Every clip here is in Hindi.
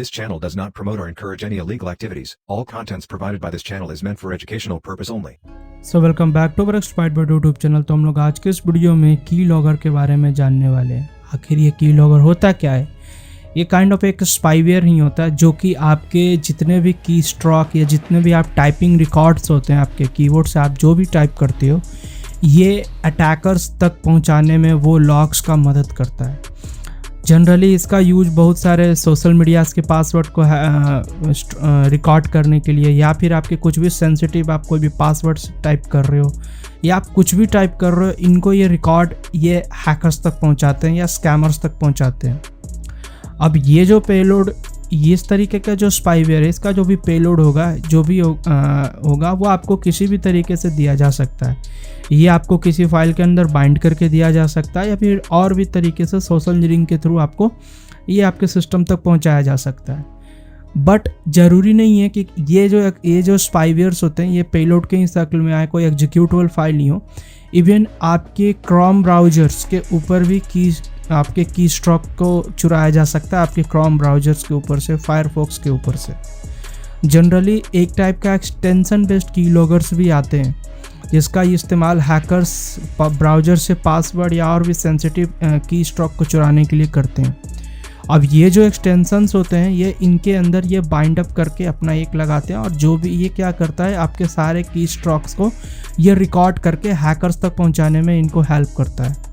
This channel does not promote or encourage any illegal activities. All contents provided by this channel is meant for educational purpose only. So welcome back to exploit YouTube channel. तो हम लोग आज के इस वीडियो में की लॉगर के बारे में जानने वाले हैं। आखिर ये की लॉगर होता क्या है? ये काइंड ऑफ एक स्पाईवेयर ही होता है जो कि आपके जितने भी की स्ट्रोक या जितने भी आप टाइपिंग रिकॉर्ड्स होते हैं, आपके कीबोर्ड से आप जो भी टाइप करते हो, ये अटैकर्स तक पहुंचाने में वो लॉग्स का मदद करता है। जनरली इसका यूज बहुत सारे सोशल मीडियाज़ के पासवर्ड को रिकॉर्ड करने के लिए, या फिर आपके कुछ भी सेंसिटिव आप कोई भी पासवर्ड टाइप कर रहे हो या आप कुछ भी टाइप कर रहे हो, इनको ये रिकॉर्ड ये हैकर्स तक पहुंचाते हैं या स्कैमर्स तक पहुंचाते हैं। अब ये जो पेलोड, ये इस तरीके का जो स्पाईवेयर है, इसका जो भी पेलोड होगा, जो भी होगा वो आपको किसी भी तरीके से दिया जा सकता है। ये आपको किसी फाइल के अंदर बाइंड करके दिया जा सकता है या फिर और भी तरीके से सोशल इंजीनियरिंग के थ्रू आपको ये आपके सिस्टम तक पहुंचाया जा सकता है। बट ज़रूरी नहीं है कि ये जो स्पाईवेयर्स होते हैं ये पेलोड के ही शक्ल में आए, कोई एग्जीक्यूटेबल फाइल नहीं हो। इवन आपके क्रोम ब्राउज़र्स के ऊपर भी आपके की स्ट्रोक को चुराया जा सकता है, आपके क्रोम ब्राउज़र्स के ऊपर से, फायरफॉक्स के ऊपर से। जनरली एक टाइप का एक्सटेंशन बेस्ड की लॉगर्स भी आते हैं जिसका इस्तेमाल हैकर्स ब्राउज़र से पासवर्ड या और भी सेंसिटिव की स्ट्रोक को चुराने के लिए करते हैं। अब ये जो एक्सटेंशंस होते हैं ये इनके अंदर ये बाइंड अप करके अपना एक लगाते हैं, और जो भी ये क्या करता है, आपके सारे की स्ट्रोक्स को ये रिकॉर्ड करके हैकर्स तक पहुंचाने में इनको हेल्प करता है।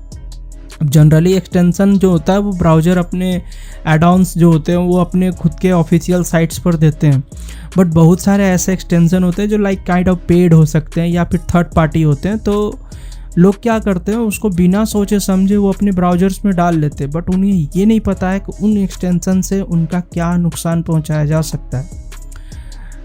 अब जनरली एक्सटेंशन जो होता है वो ब्राउज़र अपने एड-ऑन्स जो होते हैं वो अपने खुद के ऑफिशियल साइट्स पर देते हैं, बट बहुत सारे ऐसे एक्सटेंशन होते हैं जो लाइक काइंड ऑफ पेड हो सकते हैं या फिर थर्ड पार्टी होते हैं। तो लोग क्या करते हैं, उसको बिना सोचे समझे वो अपने ब्राउज़र्स में डाल लेते हैं, बट उन्हें ये नहीं पता है कि उन एक्सटेंशन से उनका क्या नुकसान पहुंचाया जा सकता है।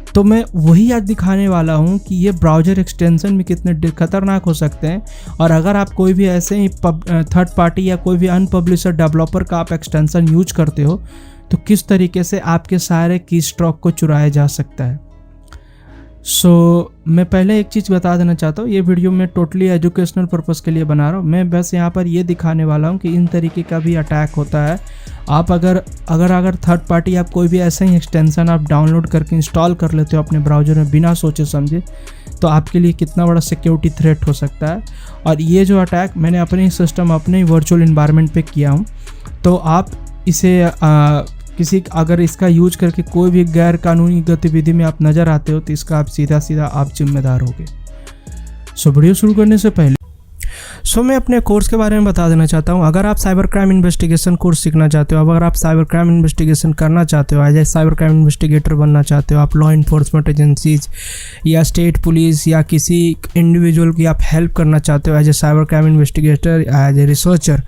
तो मैं वही आज दिखाने वाला हूँ कि ये ब्राउज़र एक्सटेंशन में कितने खतरनाक हो सकते हैं, और अगर आप कोई भी ऐसे ही थर्ड पार्टी या कोई भी अनपब्लिशर डेवलपर का आप एक्सटेंशन यूज करते हो तो किस तरीके से आपके सारे की स्ट्रोक को चुराया जा सकता है। मैं पहले एक चीज़ बता देना चाहता हूँ, ये वीडियो मैं टोटली एजुकेशनल पर्पस के लिए बना रहा हूँ। मैं बस यहाँ पर ये दिखाने वाला हूँ कि इन तरीके का भी अटैक होता है। आप अगर थर्ड पार्टी आप कोई भी ऐसे ही एक्सटेंशन आप डाउनलोड करके इंस्टॉल कर लेते हो अपने ब्राउज़र में बिना सोचे समझे, तो आपके लिए कितना बड़ा सिक्योरिटी थ्रेट हो सकता है। और ये जो अटैक मैंने अपने सिस्टम, अपने ही वर्चुअल इन्वायरमेंट पे किया हूँ, तो आप इसे अगर इसका यूज करके कोई भी गैर कानूनी गतिविधि में आप नज़र आते हो तो इसका आप सीधा आप जिम्मेदार होगे। वीडियो शुरू करने से पहले मैं अपने कोर्स के बारे में बता देना चाहता हूं। अगर आप साइबर क्राइम इन्वेस्टिगेशन कोर्स सीखना चाहते हो, अगर आप साइबर क्राइम इन्वेस्टिगेशन करना चाहते हो, as a cyber crime investigator बनना चाहते हो, आप लॉ इन्फोर्समेंट एजेंसीज या स्टेट पुलिस या किसी इंडिविजुअल की आप हेल्प करना चाहते हो as a cyber crime investigator, as a researcher,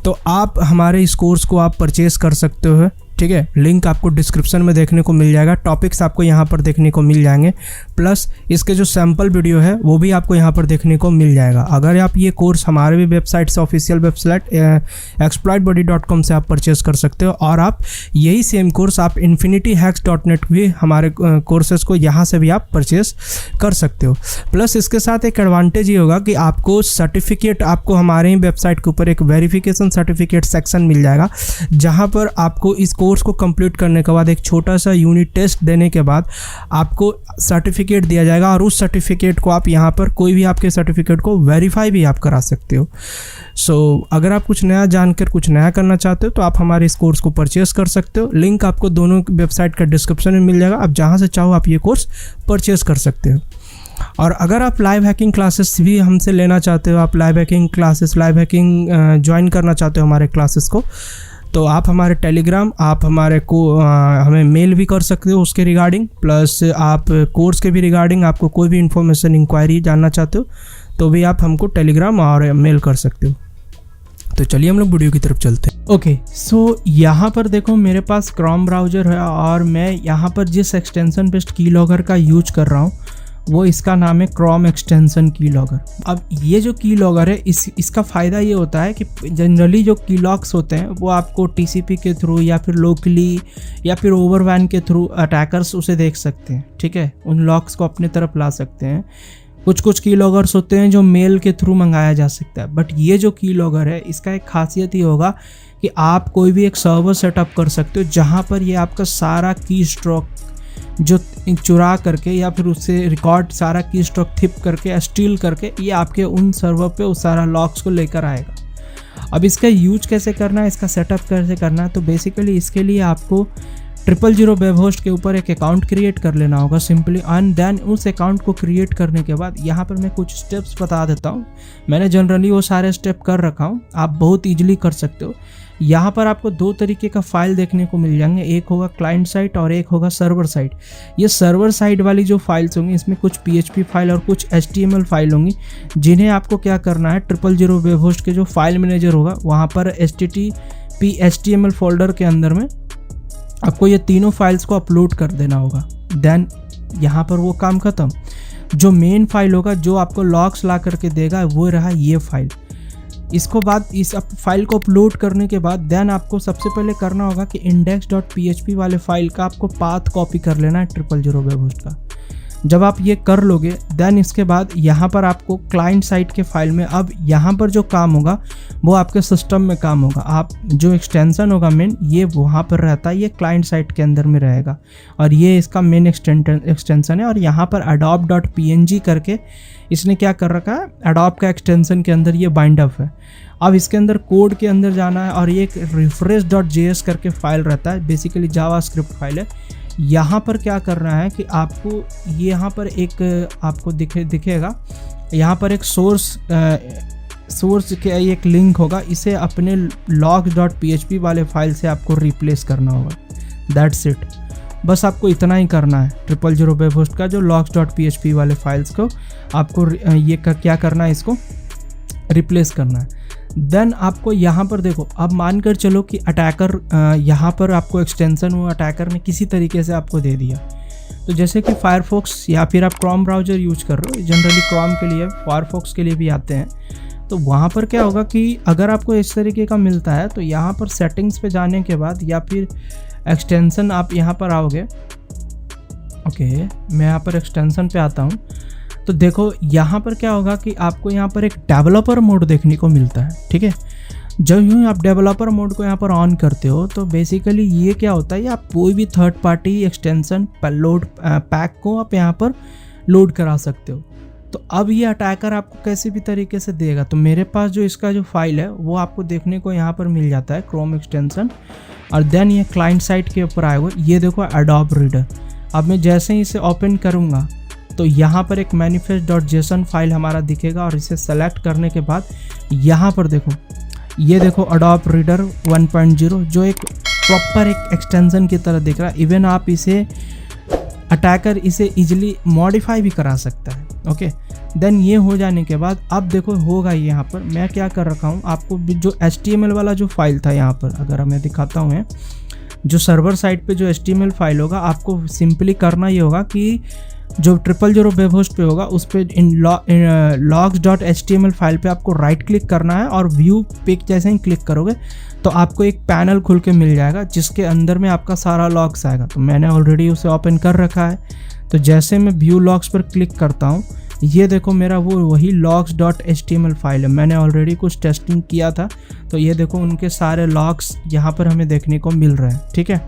तो आप हमारे इस कोर्स को आप परचेज़ कर सकते हो। ठीक है, लिंक आपको डिस्क्रिप्शन में देखने को मिल जाएगा, टॉपिक्स आपको यहाँ पर देखने को मिल जाएंगे, प्लस इसके जो सैम्पल वीडियो है वो भी आपको यहाँ पर देखने को मिल जाएगा। अगर आप ये कोर्स हमारे भी वेबसाइट से, ऑफिशियल वेबसाइट exploitbuddy.com से आप परचेज कर सकते हो, और आप यही सेम कोर्स आप infinityhacks.net भी हमारे कोर्सेज को यहाँ से भी आप परचेज कर सकते हो। प्लस इसके साथ एक एडवांटेज ये होगा कि आपको सर्टिफिकेट, आपको हमारे ही वेबसाइट के ऊपर एक वेरिफिकेशन सर्टिफिकेट सेक्शन मिल जाएगा, जहाँ पर आपको इस कोर्स को कंप्लीट करने के बाद एक छोटा सा यूनिट टेस्ट देने के बाद आपको सर्टिफिकेट दिया जाएगा, और उस सर्टिफिकेट को आप यहाँ पर कोई भी आपके सर्टिफिकेट को वेरीफाई भी आप करा सकते हो। अगर आप कुछ नया जानकर कुछ नया करना चाहते हो तो आप हमारे इस कोर्स को परचेज कर सकते हो। लिंक आपको दोनों वेबसाइट का डिस्क्रिप्शन में मिल जाएगा, आप जहाँ से चाहो आप ये कोर्स परचेज कर सकते हो। और अगर आप लाइव हैकिंग क्लासेस भी हमसे लेना चाहते हो, आप लाइव हैकिंग ज्वाइन करना चाहते हो हमारे क्लासेस को, तो आप हमारे टेलीग्राम, आप हमें मेल भी कर सकते हो उसके रिगार्डिंग, प्लस आप कोर्स के भी रिगार्डिंग आपको कोई भी इंफॉर्मेशन, इंक्वायरी जानना चाहते हो तो भी आप हमको टेलीग्राम और मेल कर सकते हो। तो चलिए हम लोग वीडियो की तरफ चलते हैं। ओके, यहाँ पर देखो मेरे पास क्रोम ब्राउज़र है, और मैं यहाँ पर जिस एक्सटेंशन बेस्ड की लॉगर का यूज कर रहा हूँ वो इसका नाम है क्रोम एक्सटेंशन की लॉगर। अब ये जो की लॉगर है इसका फ़ायदा ये होता है कि जनरली जो की लॉक्स होते हैं वो आपको TCP के थ्रू या फिर लोकली या फिर ओवरवैन के थ्रू अटैकर्स उसे देख सकते हैं। ठीक है, उन लॉक्स को अपने तरफ ला सकते हैं। कुछ कुछ की लॉगर्स होते हैं जो मेल के थ्रू मंगाया जा सकता है, बट ये जो की लॉगर है इसका एक खासियत ये होगा कि आप कोई भी एक सर्वर सेटअप कर सकते हो जहाँ पर ये आपका सारा की स्ट्रोक जो चुरा करके या फिर उससे रिकॉर्ड सारा की स्ट्रोक थिप करके स्टील करके ये आपके उन सर्वर पे उस सारा लॉग्स को लेकर आएगा। अब इसका यूज कैसे करना है, इसका सेटअप कैसे करना है, तो बेसिकली इसके लिए आपको 000 वेब होस्ट के ऊपर एक अकाउंट क्रिएट कर लेना होगा सिंपली, एंड देन उस अकाउंट को क्रिएट करने के बाद यहाँ पर मैं कुछ स्टेप्स बता देता हूँ। मैंने जनरली वो सारे स्टेप कर रखा हूँ, आप बहुत ईजिली कर सकते हो। यहाँ पर आपको दो तरीके का फाइल देखने को मिल जाएंगे, एक होगा क्लाइंट साइड और एक होगा सर्वर साइड। ये सर्वर साइड वाली जो फाइल्स होंगी इसमें कुछ PHP फाइल और कुछ HTML फाइल होंगी, जिन्हें आपको क्या करना है 000 वेब होस्ट के जो फाइल मैनेजर होगा वहाँ पर HTTP HTML फोल्डर के अंदर में आपको ये तीनों फाइल्स को अपलोड कर देना होगा। देन यहाँ पर वो काम ख़त्म। जो मेन फाइल होगा जो आपको लॉग्स ला करके देगा वो रहा ये फाइल। इसको बाद इस फाइल को अपलोड करने के बाद देन आपको सबसे पहले करना होगा कि index.php वाले फाइल का आपको पाथ कॉपी कर लेना है 000 वेब होस्ट का। जब आप ये कर लोगे देन इसके बाद यहाँ पर आपको क्लाइंट साइड के फाइल में अब यहाँ पर जो काम होगा वो आपके सिस्टम में काम होगा। आप जो एक्सटेंशन होगा मेन ये वहाँ पर रहता है, ये क्लाइंट साइड के अंदर में रहेगा और ये इसका मेन एक्सटेंशन है। और यहाँ पर adobe.png करके इसने क्या कर रखा है, adobe का एक्सटेंशन के अंदर ये बाइंड अप है। अब इसके अंदर कोड के अंदर जाना है और ये एक refresh.js करके फाइल रहता है, बेसिकली जावास्क्रिप्ट फाइल है। यहाँ पर क्या करना है कि आपको यहाँ पर एक आपको दिखेगा यहाँ पर एक सोर्स के एक लिंक होगा, इसे अपने logs.php वाले फाइल से आपको रिप्लेस करना होगा। दैट्स इट, बस आपको इतना ही करना है। 000 वेब होस्ट का जो logs.php वाले फाइल्स को आपको ये क्या करना है, इसको रिप्लेस करना है। देन आपको यहाँ पर देखो, अब मानकर चलो कि अटैकर यहाँ पर आपको एक्सटेंशन वो अटैकर ने किसी तरीके से आपको दे दिया, तो जैसे कि फायरफॉक्स या फिर आप क्रोम ब्राउज़र यूज कर रहे हो, जनरली क्रोम के लिए फायरफॉक्स के लिए भी आते हैं, तो वहाँ पर क्या होगा कि अगर आपको इस तरीके का मिलता है तो यहाँ पर सेटिंग्स पे जाने के बाद या फिर एक्सटेंशन आप यहाँ पर आओगे। ओके, मैं यहाँ पर एक्सटेंशन पे आता हूँ तो देखो यहाँ पर क्या होगा कि आपको यहाँ पर एक डेवलपर मोड देखने को मिलता है। ठीक है, जब यूँ आप डेवलपर मोड को यहाँ पर ऑन करते हो तो बेसिकली ये क्या होता है, आप कोई भी third party extension load pack को आप यहाँ पर लोड करा सकते हो। तो अब ये अटैकर आपको कैसे भी तरीके से देगा, तो मेरे पास जो इसका जो फाइल है वो आपको देखने को यहाँ पर मिल जाता है, क्रोम एक्सटेंशन, और देन ये क्लाइंट साइड के ऊपर आएगा। ये देखो एडोब रीडर। अब मैं जैसे ही इसे ओपन करूँगा तो यहाँ पर एक manifest.json फाइल हमारा दिखेगा और इसे सेलेक्ट करने के बाद यहाँ पर देखो, ये देखो Adobe Reader 1.0 जो एक प्रॉपर एक एक्सटेंशन की तरह दिख रहा है। इवन आप इसे अटैकर इसे इजीली मॉडिफाई भी करा सकता है। ओके, देन ये हो जाने के बाद अब देखो होगा यहाँ पर मैं क्या कर रखा हूँ, आपको जो HTML वाला जो फाइल था यहाँ पर अगर मैं दिखाता हूँ, जो सर्वर साइड पे जो HTML फाइल होगा आपको सिंपली करना ये होगा कि जो 000 वेब होस्ट पे होगा उस पर logs.html फाइल पे आपको राइट क्लिक करना है और व्यू पिक जैसे ही क्लिक करोगे तो आपको एक पैनल खुल के मिल जाएगा जिसके अंदर में आपका सारा लॉग्स आएगा। तो मैंने ऑलरेडी उसे ओपन कर रखा है, तो जैसे मैं व्यू लॉग्स पर क्लिक करता हूँ ये देखो मेरा वो वही logs.html फाइल है। मैंने ऑलरेडी कुछ टेस्टिंग किया था तो ये देखो उनके सारे लॉग्स यहाँ पर हमें देखने को मिल रहे हैं। ठीक है,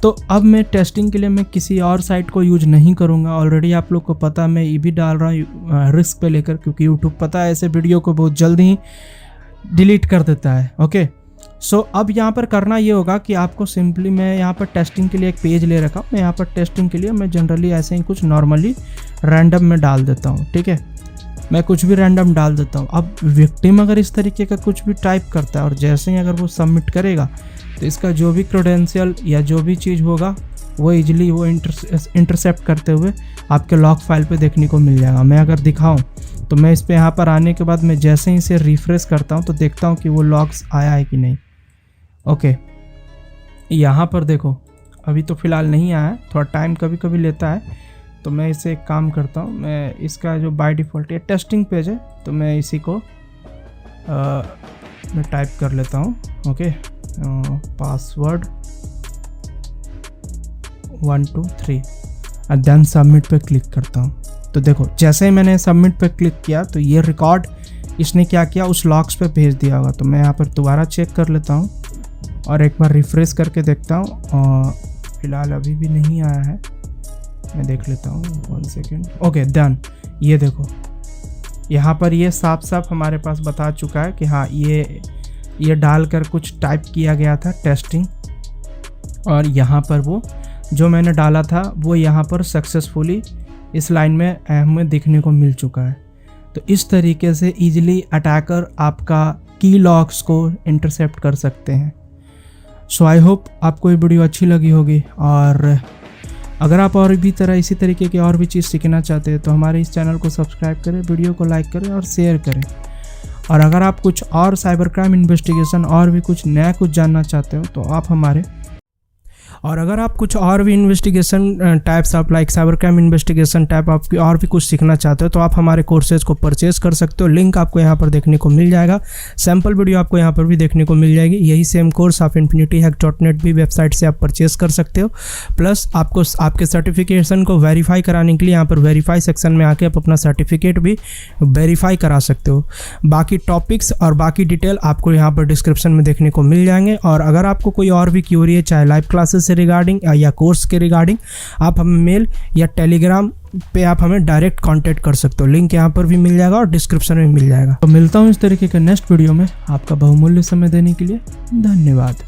तो अब मैं टेस्टिंग के लिए मैं किसी और साइट को यूज नहीं करूँगा। ऑलरेडी आप लोग को पता मैं ये भी डाल रहा हूँ रिस्क पे लेकर, क्योंकि यूट्यूब पता है ऐसे वीडियो को बहुत जल्दी ही डिलीट कर देता है। ओके, सो अब यहाँ पर करना ये होगा कि आपको सिंपली मैं यहाँ पर टेस्टिंग के लिए एक पेज ले रखा हूँ। मैं यहाँ पर टेस्टिंग के लिए मैं जनरली ऐसे ही कुछ नॉर्मली रैंडम में डाल देता हूँ। ठीक है, मैं कुछ भी रैंडम डाल देता हूँ। अब विक्टिम अगर इस तरीके का कुछ भी टाइप करता है और जैसे ही अगर वो सबमिट करेगा तो इसका जो भी क्रेडेंशियल या जो भी चीज़ होगा वो इजीली वो इंटरसेप्ट करते हुए आपके लॉग फाइल पे देखने को मिल जाएगा। मैं अगर दिखाऊं तो मैं इस पे यहाँ पर आने के बाद मैं जैसे ही इसे रिफ्रेश करता हूँ तो देखता हूँ कि वो लॉग्स आया है कि नहीं। ओके, यहाँ पर देखो अभी तो फ़िलहाल नहीं आया है, थोड़ा टाइम कभी कभी लेता है। तो मैं इसे एक काम करता हूँ, मैं इसका जो बाय डिफ़ॉल्ट ये टेस्टिंग पेज है तो मैं इसी को मैं टाइप कर लेता हूँ। ओके, पासवर्ड 1 2 3 और देन सबमिट पे क्लिक करता हूँ। तो देखो जैसे ही मैंने सबमिट पे क्लिक किया तो ये रिकॉर्ड इसने क्या किया उस लॉग्स पे भेज दिया होगा। तो मैं यहाँ पर दोबारा चेक कर लेता हूँ और एक बार रिफ्रेश करके देखता हूँ, और फिलहाल अभी भी नहीं आया है। मैं देख लेता हूँ 1 सेकेंड। Okay done. ये देखो यहाँ पर ये साफ साफ हमारे पास बता चुका है कि हाँ ये डालकर कुछ टाइप किया गया था टेस्टिंग, और यहाँ पर वो जो मैंने डाला था वो यहाँ पर सक्सेसफुली इस लाइन में हमें दिखने को मिल चुका है। तो इस तरीके से ईजिली अटैकर आपका की लॉग्स को इंटरसेप्ट कर सकते हैं। सो आई होप आपको ये वीडियो अच्छी लगी होगी, और अगर आप और भी इसी तरीके की और भी चीज़ सीखना चाहते हैं तो हमारे इस चैनल को सब्सक्राइब करें, वीडियो को लाइक करें और शेयर करें। और अगर आप कुछ और साइबर क्राइम इन्वेस्टिगेशन और भी कुछ नया कुछ जानना चाहते हो तो आप हमारे और अगर आप कुछ और भी इन्वेस्टिगेशन टाइप्स आप like cyber crime investigation type आप और भी कुछ सीखना चाहते हो तो आप हमारे कोर्सेज को परचेज कर सकते हो। लिंक आपको यहाँ पर देखने को मिल जाएगा, सैम्पल वीडियो आपको यहाँ पर भी देखने को मिल जाएगी। यही सेम कोर्स आप infinityhack.net भी वेबसाइट से आप परचेज कर सकते हो। प्लस आपको आपके सर्टिफिकेशन को वेरीफाई कराने के लिए यहाँ पर वेरीफाई सेक्शन में आके आप अपना सर्टिफिकेट भी वेरीफाई करा सकते हो। बाकी टॉपिक्स और बाकी डिटेल आपको यहाँ पर डिस्क्रिप्शन में देखने को मिल जाएंगे। और अगर आपको कोई और भी क्यूरी है, चाहे लाइव क्लासेस से रिगार्डिंग या कोर्स के रिगार्डिंग, आप हमें मेल या टेलीग्राम पे आप हमें डायरेक्ट कांटेक्ट कर सकते हो। लिंक यहाँ पर भी मिल जाएगा और डिस्क्रिप्शन में मिल जाएगा। तो मिलता हूँ इस तरीके के नेक्स्ट वीडियो में। आपका बहुमूल्य समय देने के लिए धन्यवाद।